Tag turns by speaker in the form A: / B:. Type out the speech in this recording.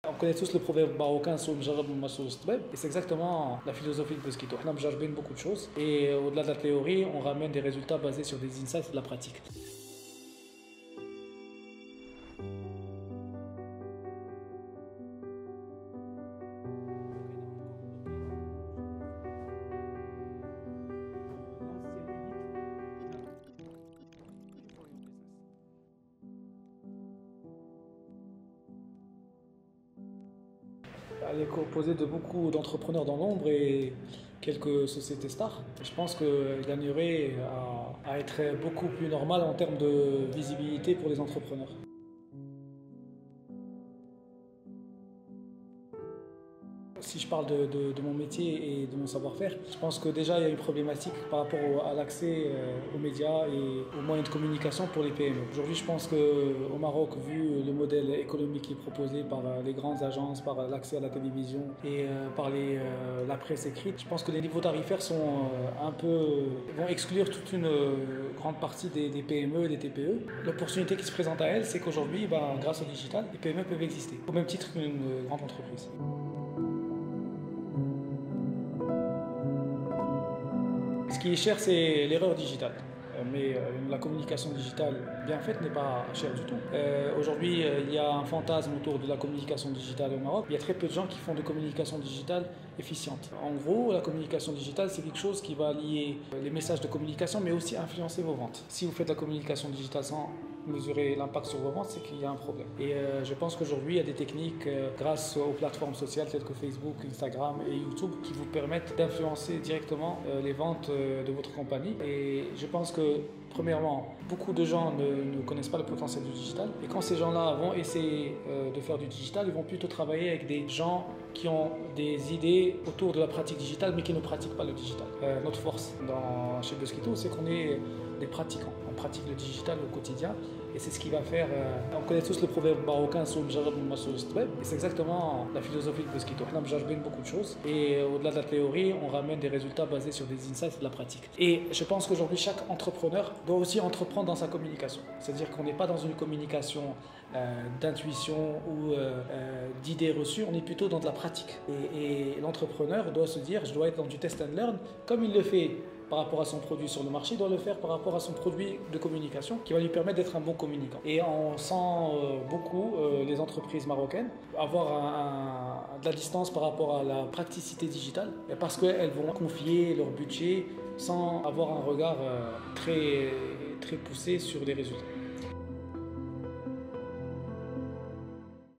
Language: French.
A: On connaît tous le proverbe marocain et c'est exactement la philosophie de Bosquito. On a beaucoup de choses et au-delà de la théorie, on ramène des résultats basés sur des insights et de la pratique. Elle est composée de beaucoup d'entrepreneurs dans l'ombre et quelques sociétés stars. Je pense qu'elle gagnerait à être beaucoup plus normale en termes de visibilité pour les entrepreneurs. Si je parle de mon métier et de mon savoir-faire, je pense que déjà il y a une problématique par rapport à l'accès aux médias et aux moyens de communication pour les PME. Aujourd'hui, je pense qu'au Maroc, vu le modèle économique qui est proposé par les grandes agences, par l'accès à la télévision et par la presse écrite, je pense que les niveaux tarifaires sont vont exclure toute une grande partie des PME et des TPE. L'opportunité qui se présente à elles, c'est qu'aujourd'hui, grâce au digital, les PME peuvent exister, au même titre qu'une grande entreprise. Ce qui est cher, c'est l'erreur digitale. Mais la communication digitale bien faite n'est pas chère du tout. Aujourd'hui, il y a un fantasme autour de la communication digitale au Maroc. Il y a très peu de gens qui font de communication digitale efficiente. En gros, la communication digitale, c'est quelque chose qui va lier les messages de communication, mais aussi influencer vos ventes. Si vous faites de la communication digitale sans mesurer l'impact sur vos ventes, c'est qu'il y a un problème. Et je pense qu'aujourd'hui, il y a des techniques grâce aux plateformes sociales telles que Facebook, Instagram et YouTube qui vous permettent d'influencer directement les ventes de votre compagnie. Et je pense que, premièrement, beaucoup de gens ne connaissent pas le potentiel du digital. Et quand ces gens-là vont essayer de faire du digital, ils vont plutôt travailler avec des gens qui ont des idées autour de la pratique digitale, mais qui ne pratiquent pas le digital. Notre force chez Bosquito, c'est qu'on est des pratiquants. On pratique le digital au quotidien et c'est ce qui va faire. On connaît tous le proverbe marocain et c'est exactement la philosophie de Bosquito. On a beaucoup de choses et au-delà de la théorie, on ramène des résultats basés sur des insights et de la pratique. Et je pense qu'aujourd'hui, chaque entrepreneur doit aussi entreprendre dans sa communication. C'est-à-dire qu'on n'est pas dans une communication d'intuition ou d'idées reçues, on est plutôt dans de la pratique. Et l'entrepreneur doit se dire, je dois être dans du test and learn, comme il le fait par rapport à son produit sur le marché, il doit le faire par rapport à son produit de communication qui va lui permettre d'être un bon communicant. Et on sent beaucoup les entreprises marocaines avoir de la distance par rapport à la praticité digitale parce qu'elles vont confier leur budget sans avoir un regard très poussé sur les résultats.